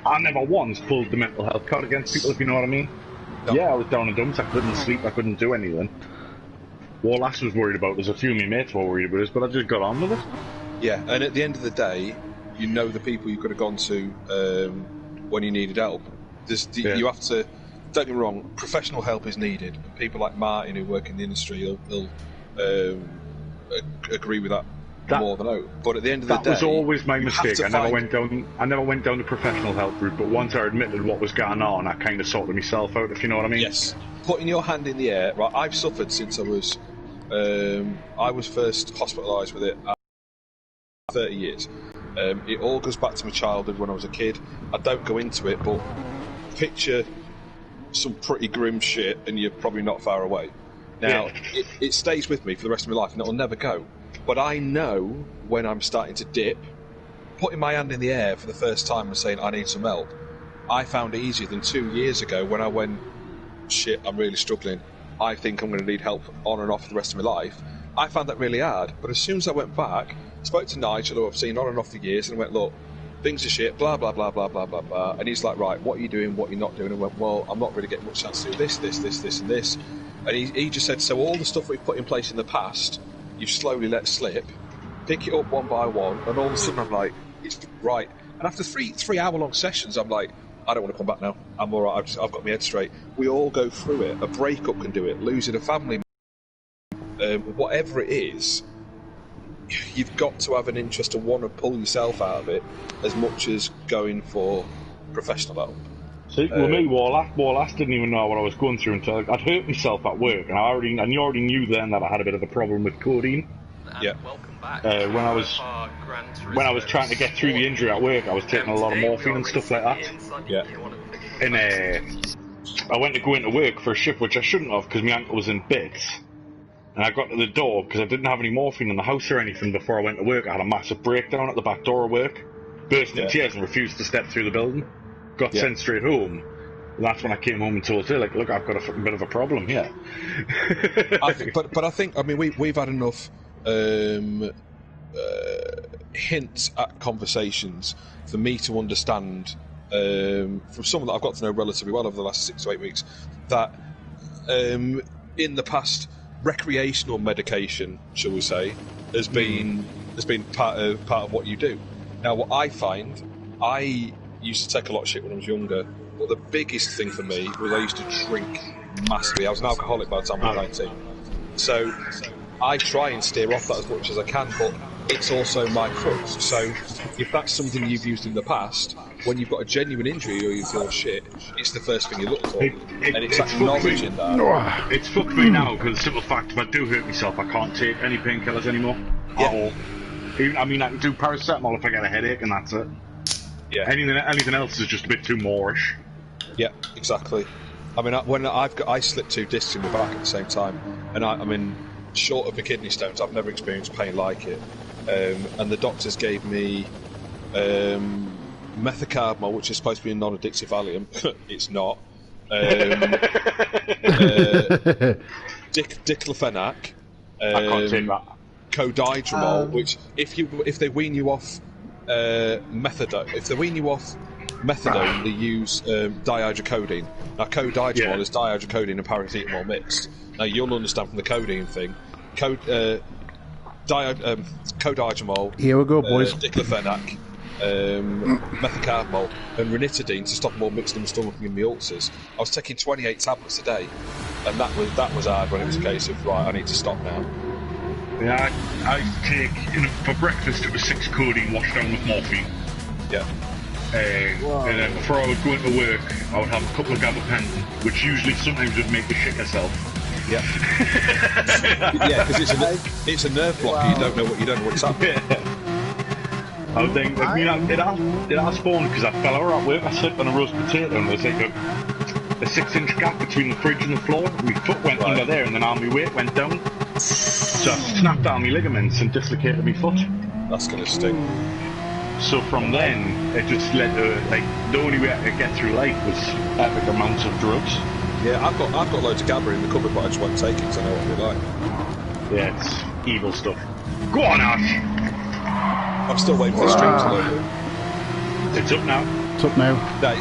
I never once pulled the mental health card against people, if you know what I mean. No. Yeah, I was down in dumps, I couldn't sleep, I couldn't do anything. All Ash was worried about was a few of my mates were worried about us, but I just got on with it. Yeah, and at the end of the day, you know the people you could have gone to when you needed help. You have to, don't get me wrong, professional help is needed. And people like Martin who work in the industry will agree with that more than out. But at the end of the day, that was always my mistake. I never went down the professional help route. But once I admitted what was going on, I kind of sorted myself out. If you know what I mean. Yes. Putting your hand in the air. Right. I've suffered since I was first hospitalised with it. 30 years. It all goes back to my childhood when I was a kid. I don't go into it, but picture some pretty grim shit, and you're probably not far away. Now, it stays with me for the rest of my life, and it'll never go. But I know when I'm starting to dip, putting my hand in the air for the first time and saying, I need some help, I found it easier than 2 years ago when I went, shit, I'm really struggling. I think I'm going to need help on and off for the rest of my life. I found that really hard. But as soon as I went back, spoke to Nigel, who I've seen on and off for years, and I went, look, things are shit, blah, blah, blah, blah, blah, blah, blah. And he's like, right, what are you doing, what are you not doing? And I went, well, I'm not really getting much chance to do this, and this. And he just said, so all the stuff we've put in place in the past, you've slowly let slip, pick it up one by one, and all of a sudden I'm like, it's right. And after three hour-long sessions, I'm like, I don't want to come back now. I'm all right, I've got my head straight. We all go through it. A breakup can do it, losing a family, whatever it is, you've got to have an interest and want to pull yourself out of it as much as going for professional help. See, with me, Wallace didn't even know what I was going through until I'd hurt myself at work, and you already knew then that I had a bit of a problem with codeine. Yeah. Welcome back. When I was trying to get through the injury at work, I was taking a lot of morphine and stuff like that. Yeah. And I went to go into work for a shift, which I shouldn't have because my ankle was in bits. And I got to the door because I didn't have any morphine in the house or anything before I went to work. I had a massive breakdown at the back door of work, burst into tears and refused to step through the building. Got sent straight home. And that's when I came home and told her, like, look, I've got a fucking bit of a problem here. But I think, I mean, we've had enough hints at conversations for me to understand from someone that I've got to know relatively well over the last 6 to 8 weeks that in the past, recreational medication, shall we say, has been part of what you do. Now, what I find, I used to take a lot of shit when I was younger, but the biggest thing for me was I used to drink massively. I was an alcoholic by the time I was 19. So I try and steer off that as much as I can, but it's also my crux. So if that's something you've used in the past, when you've got a genuine injury or you feel shit, it's the first thing you look for. And it's acknowledging that. It's fucked me now, because the simple fact, if I do hurt myself, I can't take any painkillers anymore. At all. I mean, I can do paracetamol if I get a headache, and that's it. Yeah. Anything else is just a bit too moreish. Yeah, exactly. I mean, I slipped 2 discs in my back at the same time, and I mean, short of the kidney stones, I've never experienced pain like it. And the doctors gave me methocarbamol, which is supposed to be a non-addictive Valium. It's not. Diclofenac. I can't take that. Codidromol, which if they wean you off methadone, they use dihydrocodone. Now, codidromol is dihydrocodone and paracetamol mixed. Now, you'll understand from the codeine thing. Codidromol. Here we go, boys. Diclofenac, methocarbamol, and ranitidine to stop them all mixed in my stomach and give me ulcers. I was taking 28 tablets a day, and that was hard when it was a case of, right, I need to stop now. Yeah, I take, for breakfast it was 6 codeine washed down with morphine. Yeah. And then before I would go into work, I would have a couple of gabapentin, which usually sometimes would make you shit yourself. Yeah. Yeah, because it's a nerve block. Wow. You don't know what's happening. I would think, it has spawned because I fell over at work. I slipped on a roast potato and there's like a 6-inch gap between the fridge and the floor. My foot went under there and then all my weight went down. So I snapped down my ligaments and dislocated my foot. That's gonna sting. So from then, it just led to, like, the only way I could get through life was epic amounts of drugs. Yeah, I've got loads of GABA in the cupboard, but I just won't take it because I know what they're like. Yeah, it's evil stuff. Go on, Ash! I'm still waiting for the stream to load. It's up now. It's up now. No,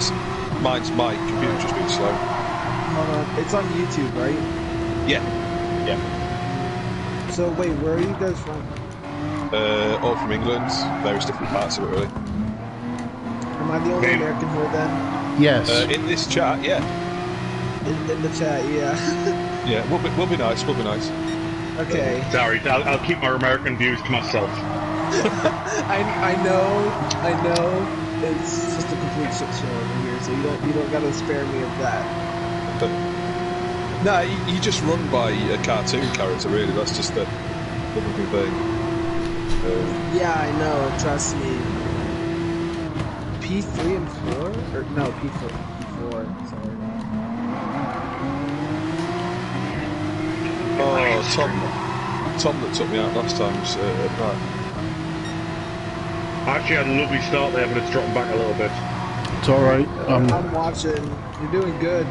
mine's my computer just being slow. Hold on. It's on YouTube, right? Yeah. So wait, where are you guys from? All from England, various different parts of it, really. Am I the only American here then? Yes. In this chat, yeah. In the chat, yeah. Yeah, we'll be nice. Okay. Sorry, I'll keep my American views to myself. I know. It's just a complete shit show over here, so you don't gotta spare me of that. No, you just run by a cartoon character, really. That's just the lovely thing. Yeah, I know. Trust me. P3 and 4? Or no, P4. Sorry. Oh, Tom that took me out last time was at night. Actually, I had a lovely start there, but it's dropping back a little bit. It's alright. I'm watching. You're doing good.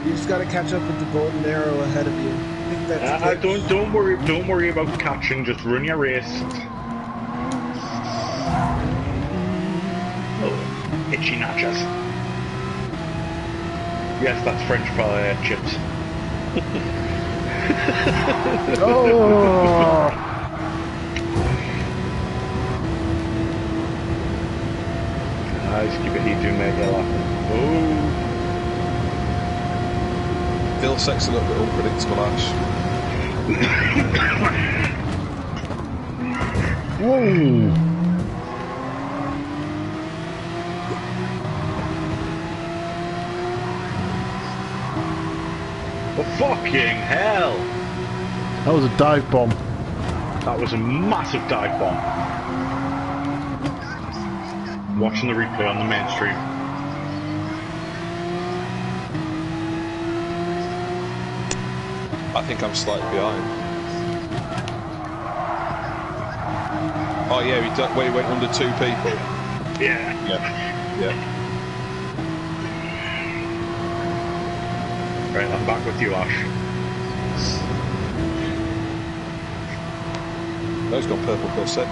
You just gotta catch up with the golden arrow ahead of you. I think that's don't worry about catching. Just run your race. Oh, itchy nachos. Yes, that's French fry chips. Oh! Nice, keep it heating, make it laughing. Oh. Phil Seck's a little bit unpredictable, Ash. Whoa! Oh, fucking hell! That was a dive bomb. That was a massive dive bomb. Watching the replay on the main stream. I think I'm slightly behind. Oh yeah, he went under 2 people. Yeah. Yeah. Right, I'm back with you, Ash. No, he's got purple corset.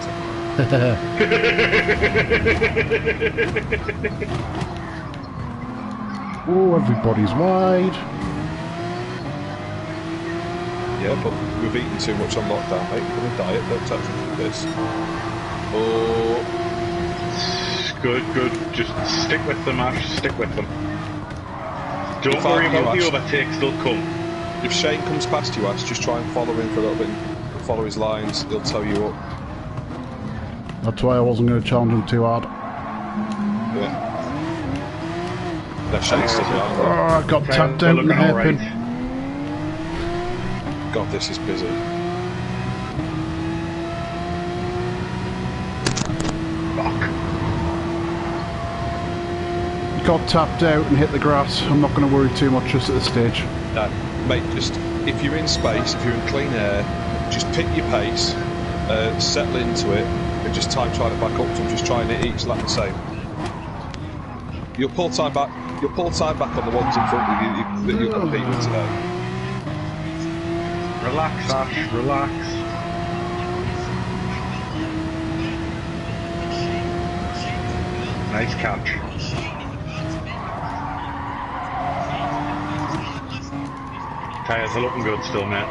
Oh, everybody's wide. Yeah, but we've eaten too much on lockdown, mate. We're gonna diet, don't touch this. Oh. Good. Just stick with them, Ash. Stick with them. Don't worry about the overtakes, they'll come. If Shane comes past you, Ash, just try and follow him for a little bit. Follow his lines, he'll tow you up. That's why I wasn't going to challenge him too hard. Yeah. No, Shane's still behind. Oh, I got tapped out in the hairpin. God, this is busy. Fuck. Got tapped out and hit the grass. I'm not going to worry too much just at this stage. No, mate, just if you're in space, if you're in clean air, just pick your pace, settle into it, and just time trial it back up to just try and hit each lap the same. You'll pull time back on the ones in front of you that you're competing with today. Relax, Ash, relax. Nice catch. Tyres are looking good still, mate.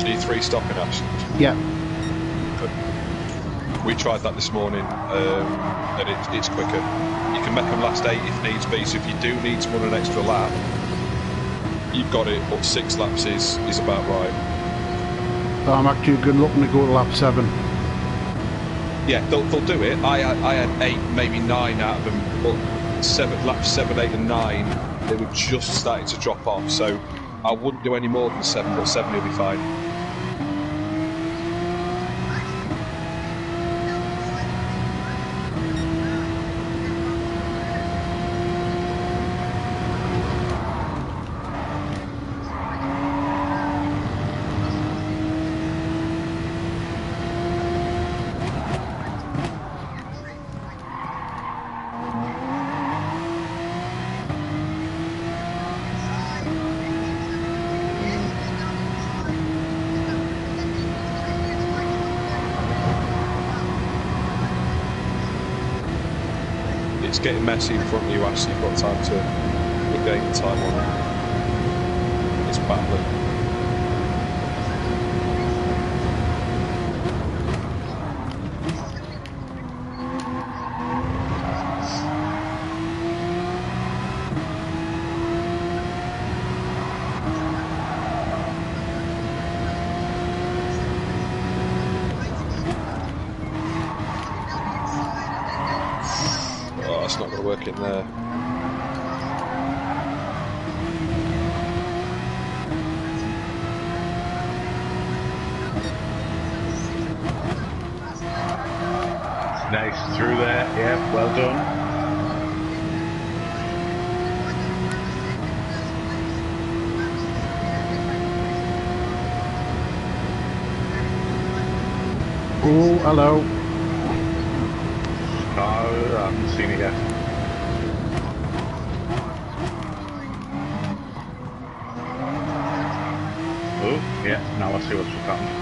E3 stopping, Ash. Yeah. We tried that this morning, and it's quicker. You can make them last 8 if needs be, so if you do need to run an extra lap, you've got it, but 6 laps is about right. I'm actually looking to go to lap 7. Yeah, they'll do it. I had 8, maybe 9 out of them, but laps 7, 8 and 9, they were just starting to drop off, so I wouldn't do any more than 7, but 7 will be fine. it's getting messy in front of you after you've got time to regain the time on it. It's battling. Oh, it's not going to work in there. Nice through there. Yeah, well done. Oh, hello. No, I haven't seen it yet. Oh, yeah, now I see what's happened.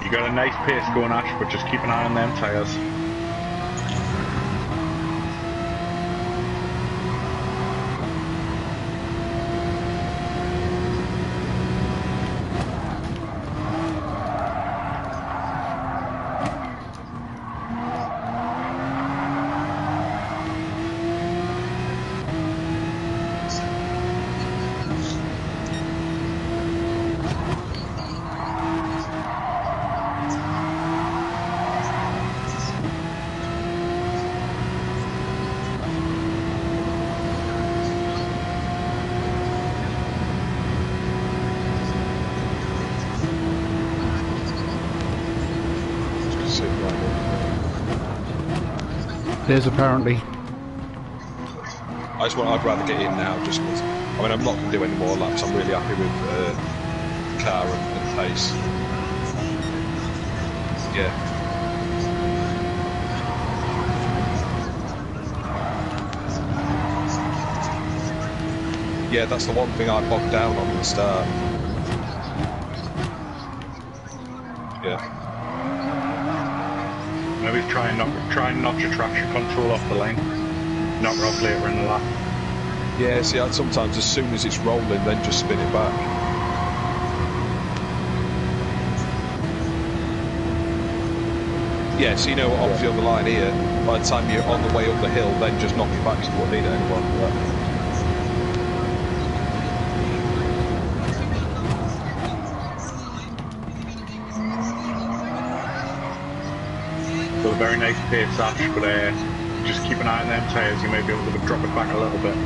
You got a nice pace going, Ash, but just keep an eye on them tyres. There's apparently. I'd rather get in now, just because. I mean, I'm not going to do any more laps. I'm really happy with the car and pace. Yeah. Yeah, that's the one thing I bogged down on at the start. Yeah. Maybe try and knock your traction control off the lane. Knock her off later in the lap. Yeah, see, I'd sometimes as soon as it's rolling, then just spin it back. Yeah, so you know, obviously on the line here, by the time you're on the way up the hill, then just knock it back, so you won't need it anymore. Got a very nice pace, Ash, but just keep an eye on them tyres. You may be able to drop it back a little bit.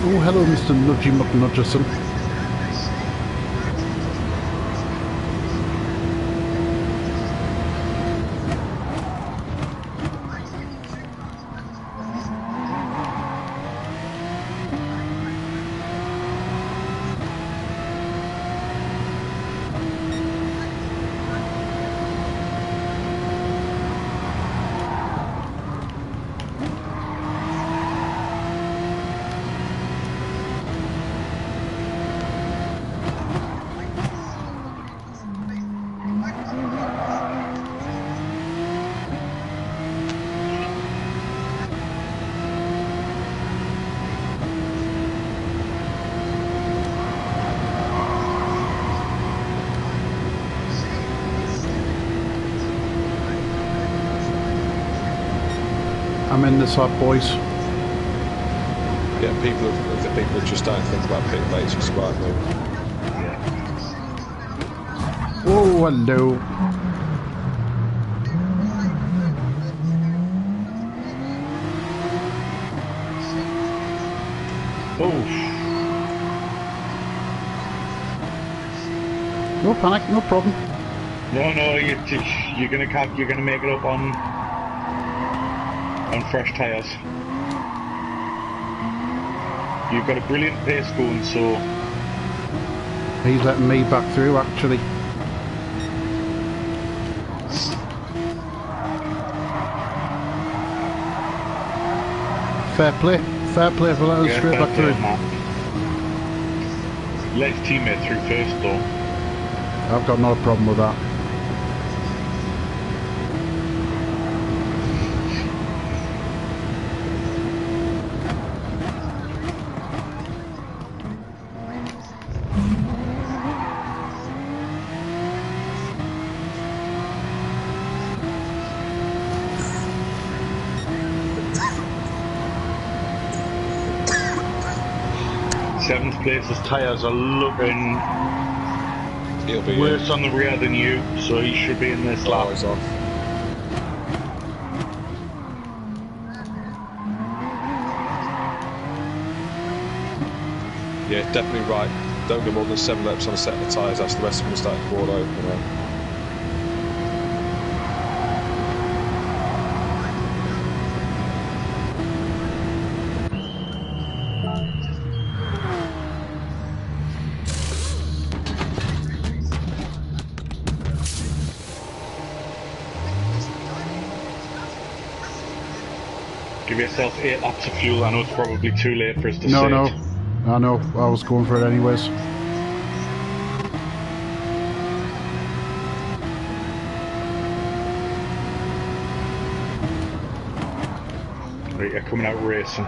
Oh, hello, Mr. Nudgy McNudgerson. I'm in this hot, boys. Yeah, the people who just don't think about pit mates is the right move. Oh, hello. Oh. No panic, no problem. No, you're gonna make it up on fresh tyres. You've got a brilliant pace going, so He's letting me back through, actually. Fair play for letting us straight back through. Let his teammate through first, though. I've got no problem with that. Seventh place's tyres are looking He'll be worse on the rear than you, so he should be in this lap. He's off. Yeah, definitely right. Don't go more than 7 laps on a set of tyres, that's the rest of them starting to board open now. Give yourself 8 laps of fuel. I know it's probably too late for us to No, say no. it. I know. I was going for it anyways. Right, you're coming out racing.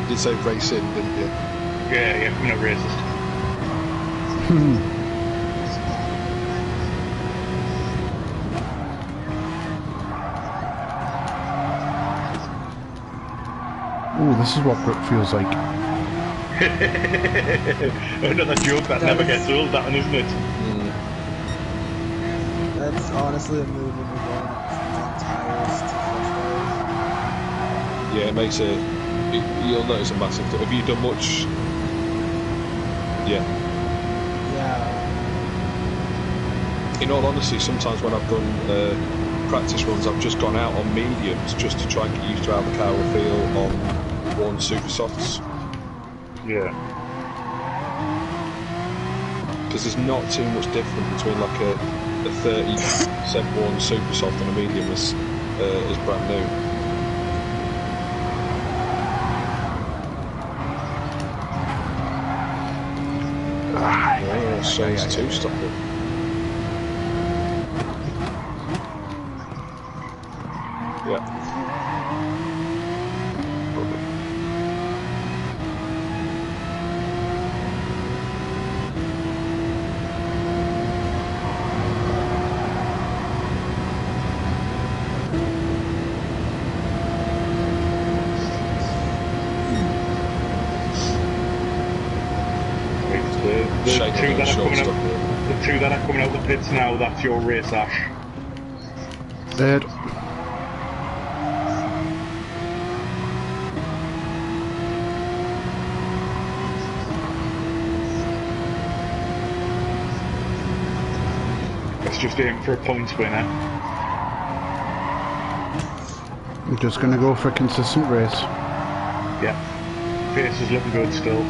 You did say racing, didn't you? Yeah, you're coming out racist. Ooh, this is what grip feels like. Another joke that never gets old, that one, isn't it? That's honestly a move when you're going from tires to first Yeah, it makes you'll notice a massive. Have you done much? Yeah. Yeah. In all honesty, sometimes when I've done practice runs, I've just gone out on mediums just to try and get used to how the car will feel on one super softs. Yeah. Because there's not too much difference between like a 37-1 super soft and a medium as brand new. So it's 2-stopping. Yeah. The two that are coming out the pits now, that's your race, Ash. Dead. Let's just aim for a points winner. I'm just going to go for a consistent race. Yeah. Pace is looking good still.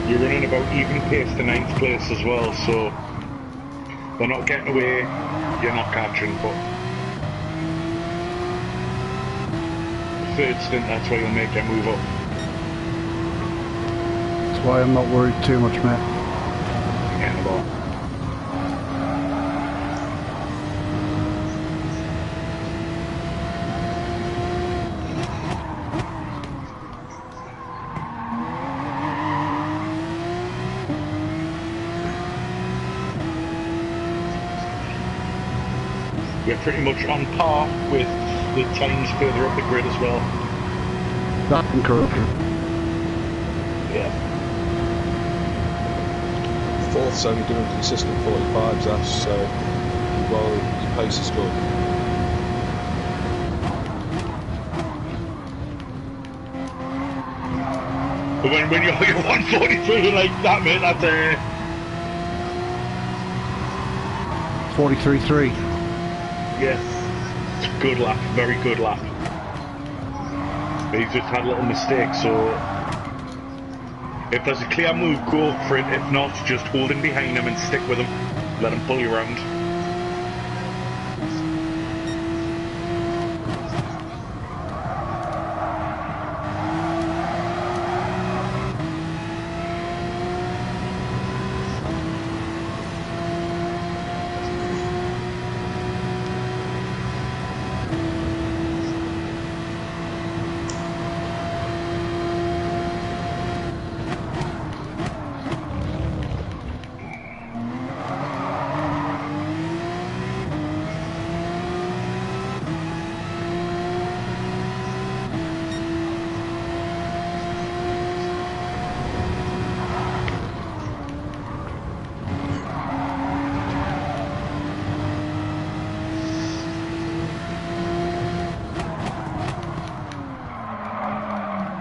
You're running about even pace to 9th place as well, so they're not getting away, you're not catching, but third stint, that's where you'll make your move up. why I'm not worried too much, mate. Yeah, well. We're pretty much on par with the times further up the grid as well. That's encouraging. Yeah. Fourth's only doing consistent 45s, Ash, so well, your pace is good. But when you're 143 like that, mate, that's 43.3. yes, good lap, very good lap. He's just had a little mistake, so if there's a clear move, go for it. If not, just hold him behind him and stick with him. Let him pull you around.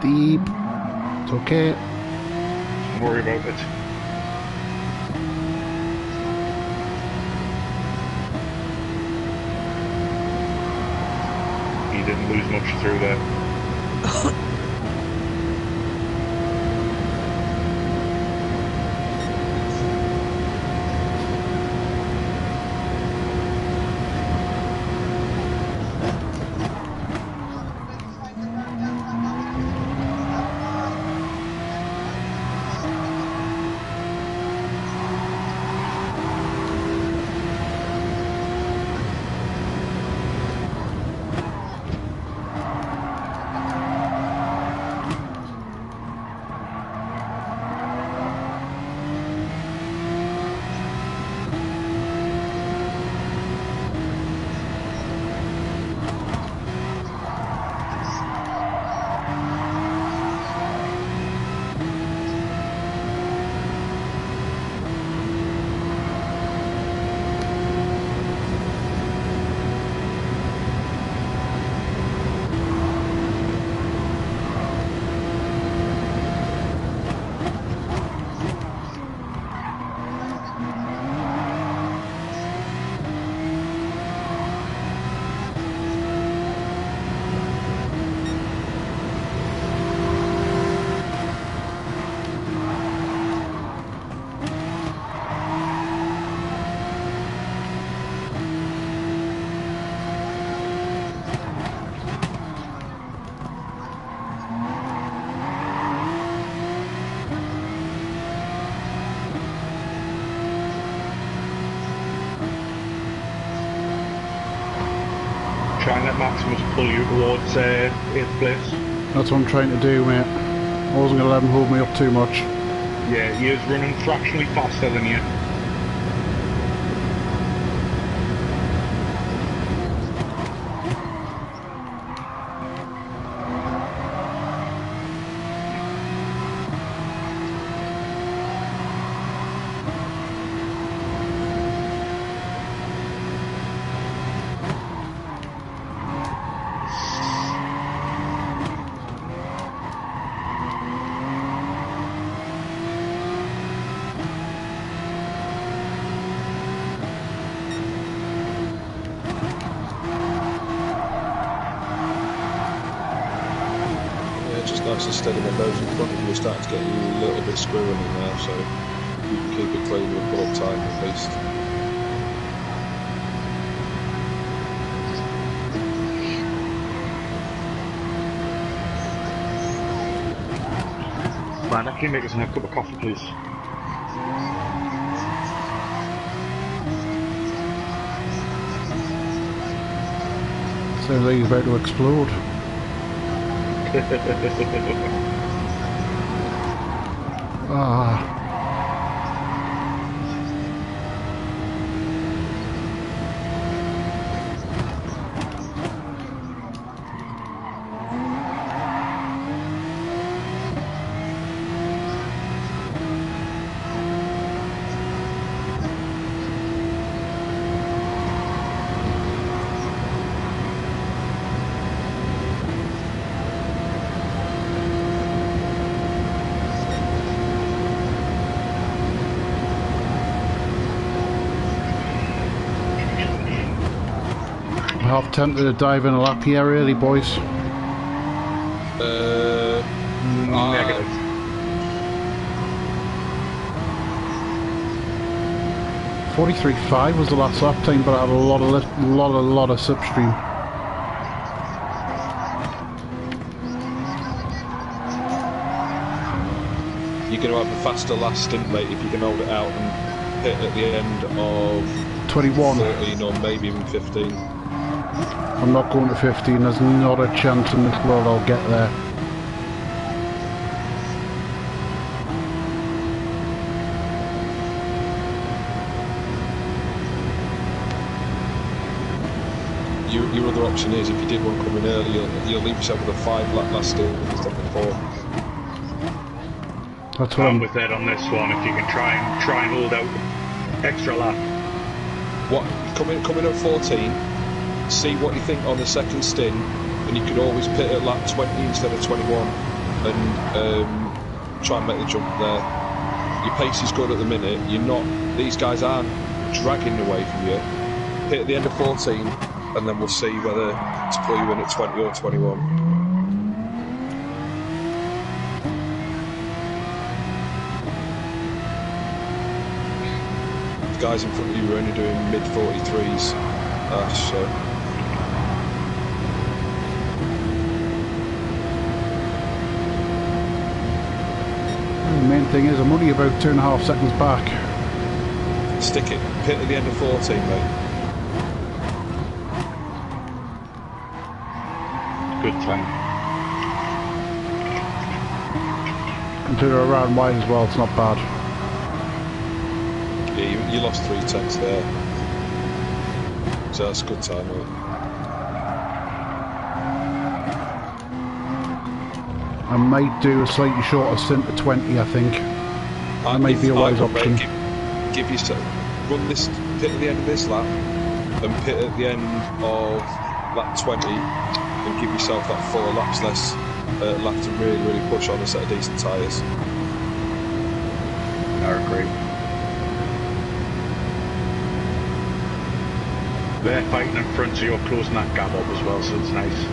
Deep. It's okay. Don't worry about it. He didn't lose much through there. Try and let Maximus pull you towards 8th place. That's what I'm trying to do, mate. I wasn't going to let him hold me up too much. Yeah, he is running fractionally faster than you. Nice and steady when those in front of you are starting to get a little bit squirrely now, so you can keep it clean and pull up time at least. Man, can you make us a cup of coffee, please? Sounds like he's about to explode. Ah. Half tempted to dive in a lap here, really, boys. Negative. 43.5 was the last lap time, but I had a lot of slipstream. You're going to have a faster last stint, mate, if you can hold it out and hit at the end of 21. 14 or maybe even 15. I'm not going to 15, there's not a chance in this world I'll get there. Your other option is, if you did one coming early, you'll leave yourself with a 5 lap last stint instead of a 4. That's what I'm with Ed on this one. If you can try and hold out extra lap. What coming at 14? See what you think on the second stint, and you could always pit at lap 20 instead of 21, and try and make the jump there. Your pace is good at the minute. You're not; these guys aren't dragging away from you. Hit at the end of 14, and then we'll see whether to pull you in at 20 or 21. The guys in front of you are only doing mid 43s, so. the main thing is I'm only about 2.5 seconds back. Stick it. Hit at the end of 14, mate. Good time. And to around wide as well, it's not bad. Yeah, you lost 3 tenths there. So that's a good time, mate. I might do a slightly shorter stint to 20, I think. That might be a wise option. Give yourself, run this, pit at the end of this lap, and pit at the end of lap 20, and give yourself that 4 laps less lap to really push on a set of decent tyres. I agree. They're fighting in front, so you're closing that gap up as well, so it's nice.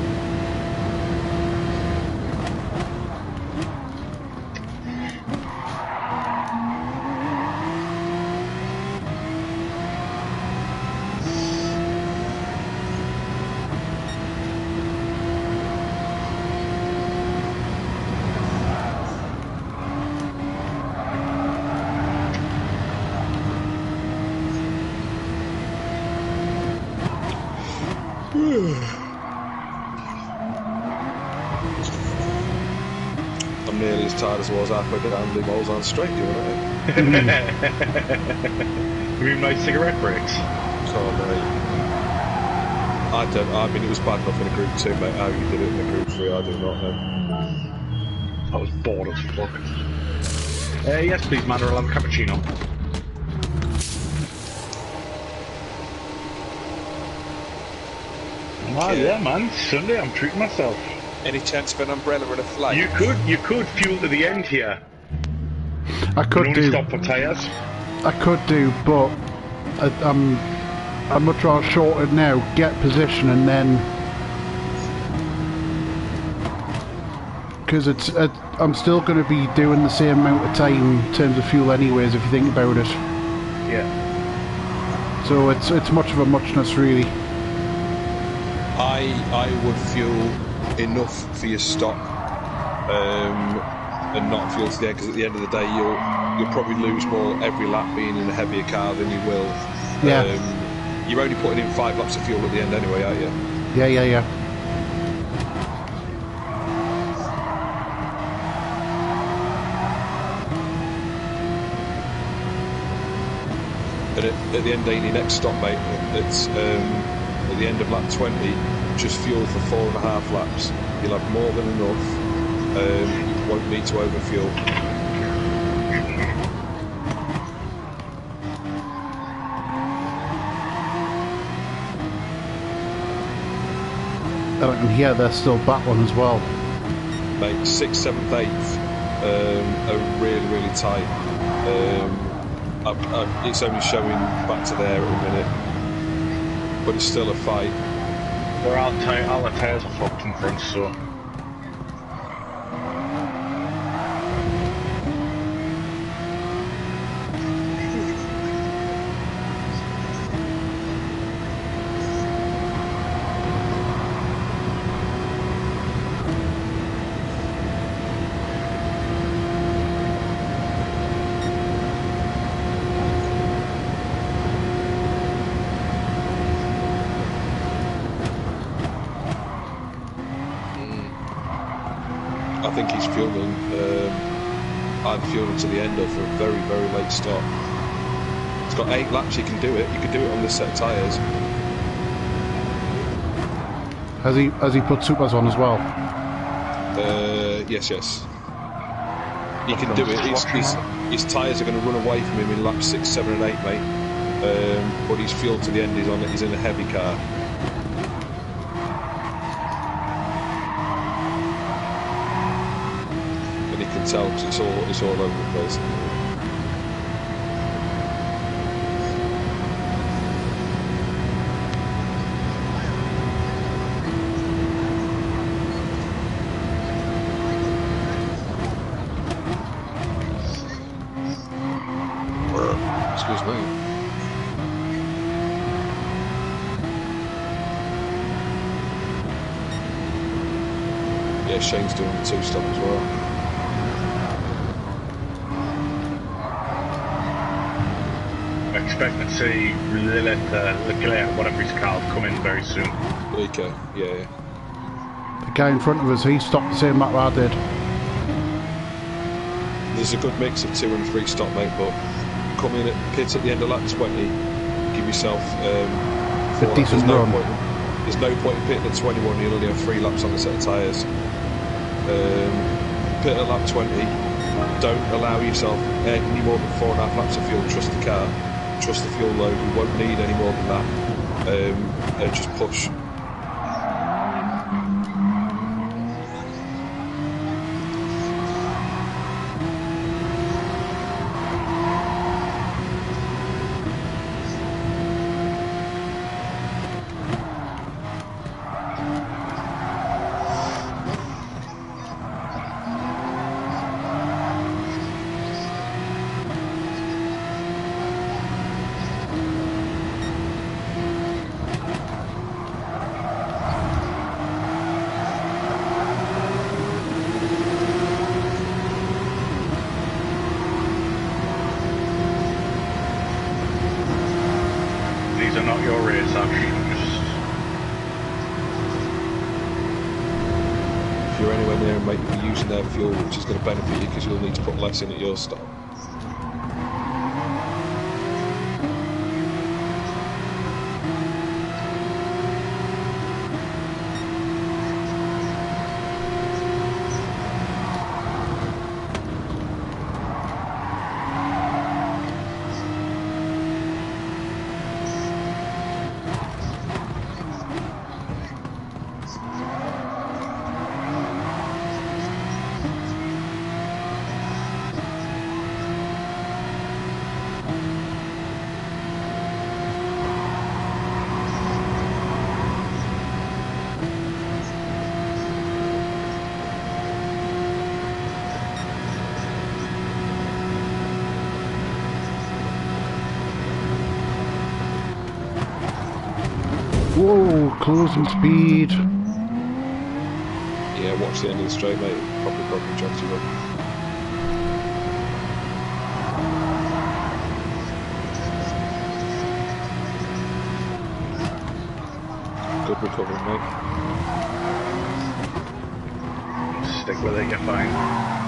I'm nearly as tired as I was halfway down the balls on straight, you know. You mean my cigarette breaks? Oh, mate. I mean, it was bad enough in a group 2, mate. How you did it in a group 3, I do not know. I was bored as fuck. Yes, please, man, or I'll have a cappuccino. Oh, yeah, man. Sunday, I'm treating myself. Any chance of an umbrella and a flag? You could fuel to the end here. I could do. Stop for tyres. I could do, but I'm much rather short it now, get position, and then because I'm still going to be doing the same amount of time in terms of fuel, anyways. If you think about it. Yeah. So it's much of a muchness, really. I would fuel enough for your stop, and not fuel to the end, because at the end of the day you'll probably lose more every lap being in a heavier car than you will. Yeah. You're only putting in 5 laps of fuel at the end anyway, aren't you? Yeah. And at the end of your next stop, mate, it's at the end of lap 20, just fuel for 4.5 laps. You'll have more than enough. You won't need to overfuel. And here they're still battling as well. Mate, 6th, 7th, 8th are really, really tight. It's only showing back to there at the minute, but it's still a fight. Well, all the tyres are fucked in front, so... I think he's fueling. I'm fueling to the end of a very, very late stop. It's got 8 laps. You can do it. You can do it on this set of tyres. Has he put supers on as well? Yes. He can do it. His tyres are going to run away from him in laps 6, 7, and 8, mate. But his fuel to the end is in a heavy car. Tell because it's all over the place. Excuse me. Yeah, Shane's doing the 2-stop as well. Expect to see Leclerc, whatever he's called, come in very soon. Okay, yeah. The guy in front of us, he stopped the same lap I did. There's a good mix of 2 and 3 stop, mate, but come in at pit at the end of lap 20, give yourself a decent run. There's no point in pitting at 21, you'll only have 3 laps on the set of tyres. Pit at lap 20, don't allow yourself any more than 4.5 laps of fuel, trust the car. Trust the fuel load, you won't need any more than that. Just push. These are not your race actions. If you're anywhere near them, mate, you'll be using their fuel, which is going to benefit you because you'll need to put less in at your stop. Whoa, closing speed. Yeah, watch the end of the straight, mate. Probably jumps you up. good recovering, mate. Stick with it, you're fine.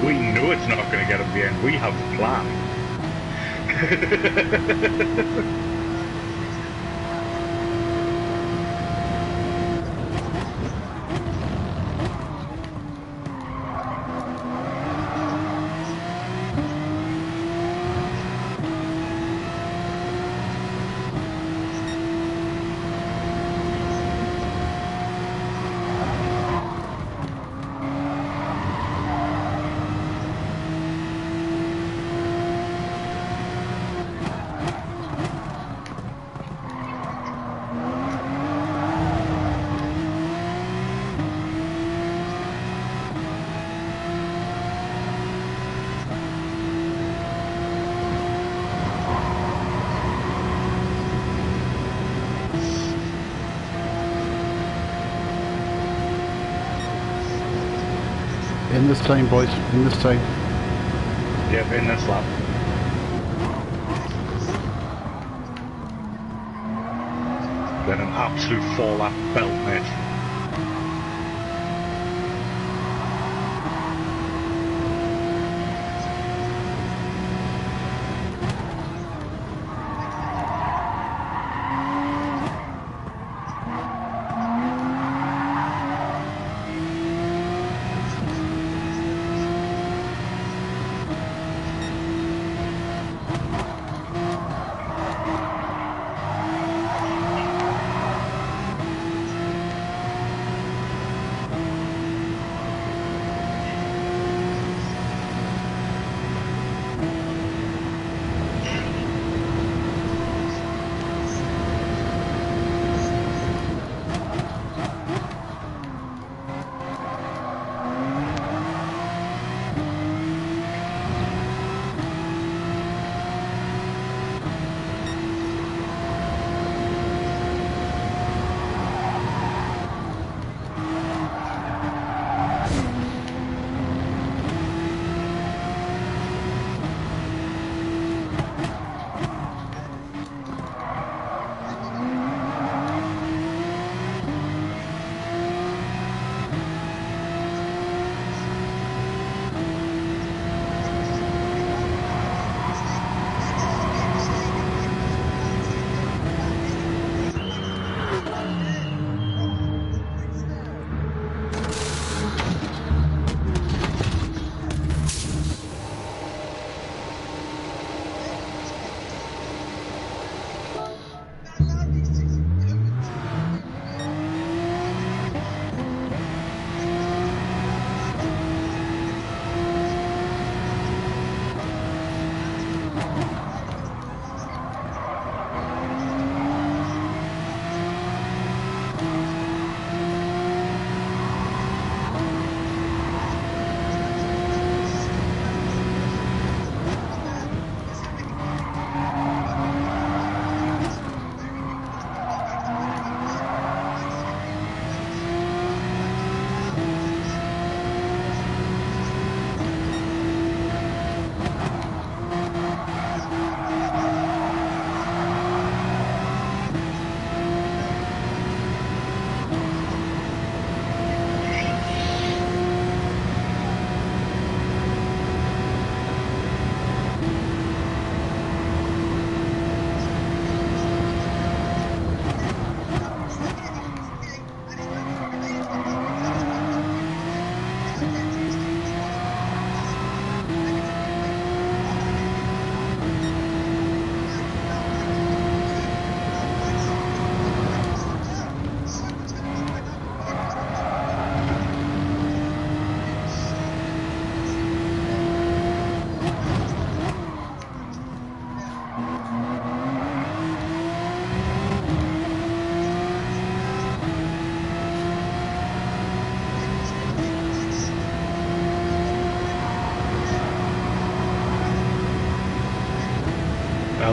We know it's not going to get up the end. We have a plan. In this time, boys. In this time. Yep, in this lap. Then an absolute 4-lap belt, mate.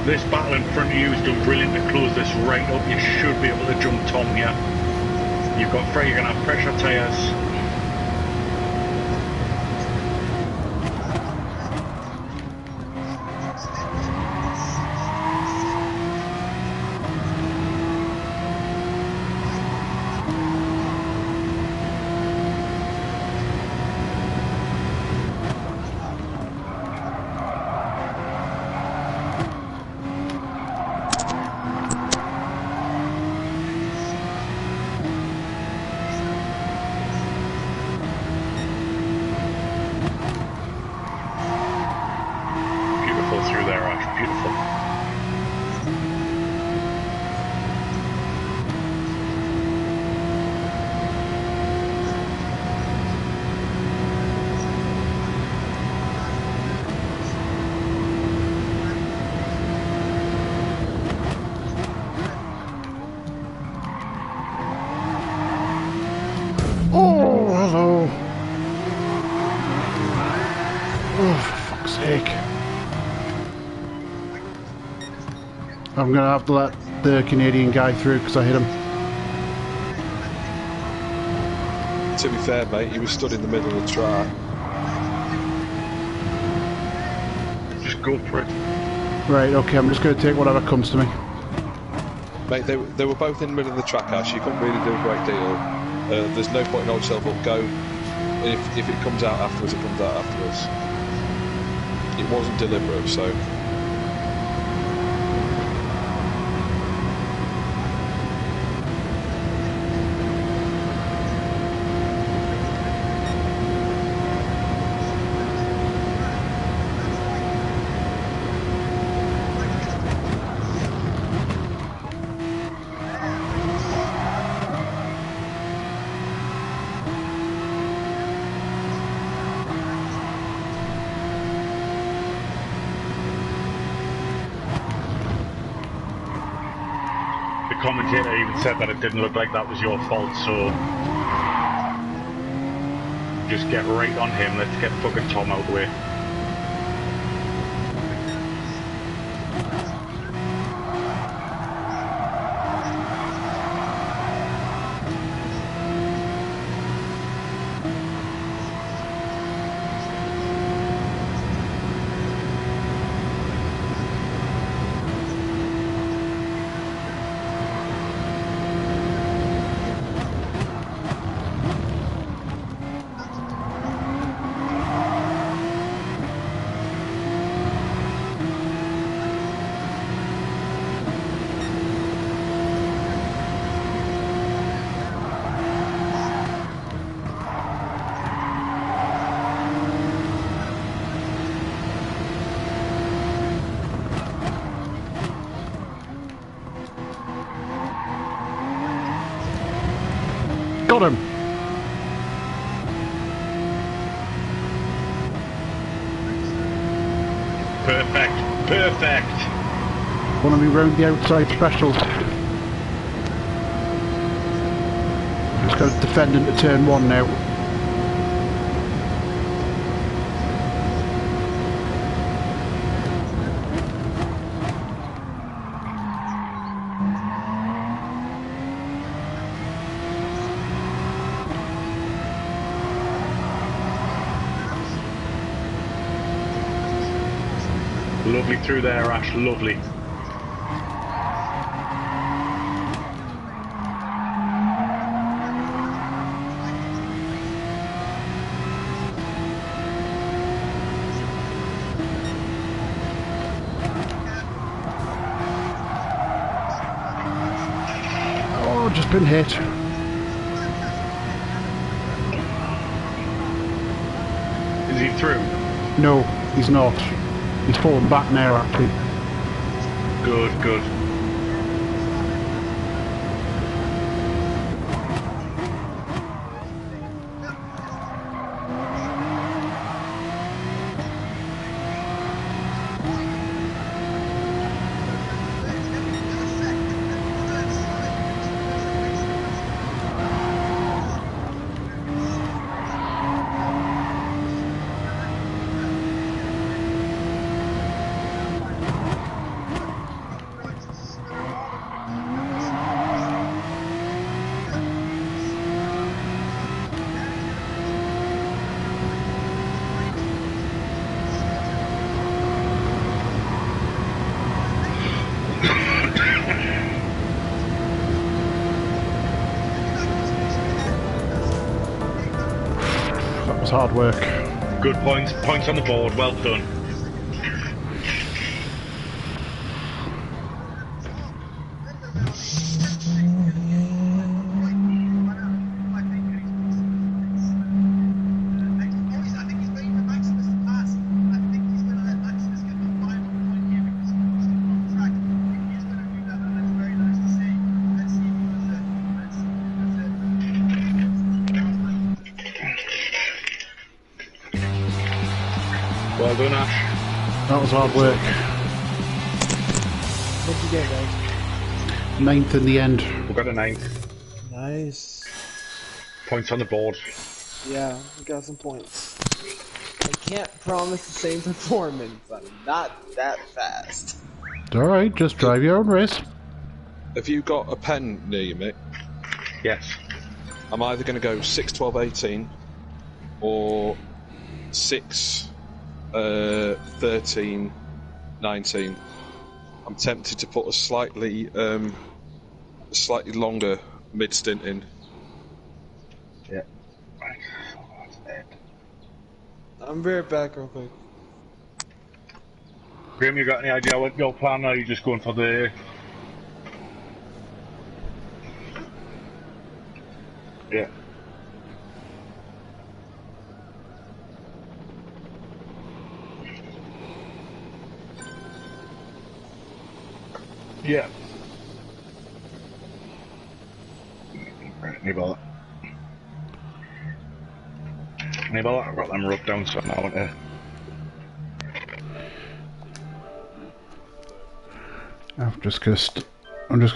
Now this battle in front of you is doing brilliant to close this right up. You should be able to jump Tom here. You've got Frey, you're going to have pressure tyres. Through there, Ash. Beautiful. Oh, hello. Oh, for fuck's sake. I'm going to have to let the Canadian guy through because I hit him. To be fair, mate, he was stood in the middle of the track. Just go for it. Right, okay, I'm just going to take whatever comes to me. Mate, they were both in the middle of the track, Ash. You couldn't really do a great deal. There's no point in holding yourself up. Go. If it comes out afterwards, it comes out afterwards. It wasn't deliberate, so... The commentator even said that it didn't look like that was your fault, so just get right on him. Let's get fucking Tom out of the way. Got him! Perfect, perfect. Want to be round the outside special. Just got to defend into turn one now. Lovely through there, Ash, lovely. Oh, just been hit. Is he through? No, he's not. He's fallen back now, actually. Good, good. was hard work. Good points. Points on the board. Well done. Well done, Ash. That was hard work. What'd you get, guys? 9th in the end. We got a 9th. Nice. Points on the board. Yeah, we got some points. I can't promise the same performance. I'm not that fast. Alright, just drive your own race. Have you got a pen near you, mate? Yes. I'm either going to go 6, 12, 18 or 6, 13, 19. I'm tempted to put a slightly longer mid-stint in. Yeah. I'm very back real quick. Graham, you got any idea what your plan? Or are you just going for the... Yeah. Yeah. Right, Nibble. I've got them rubbed down, so I want to... I'm just gonna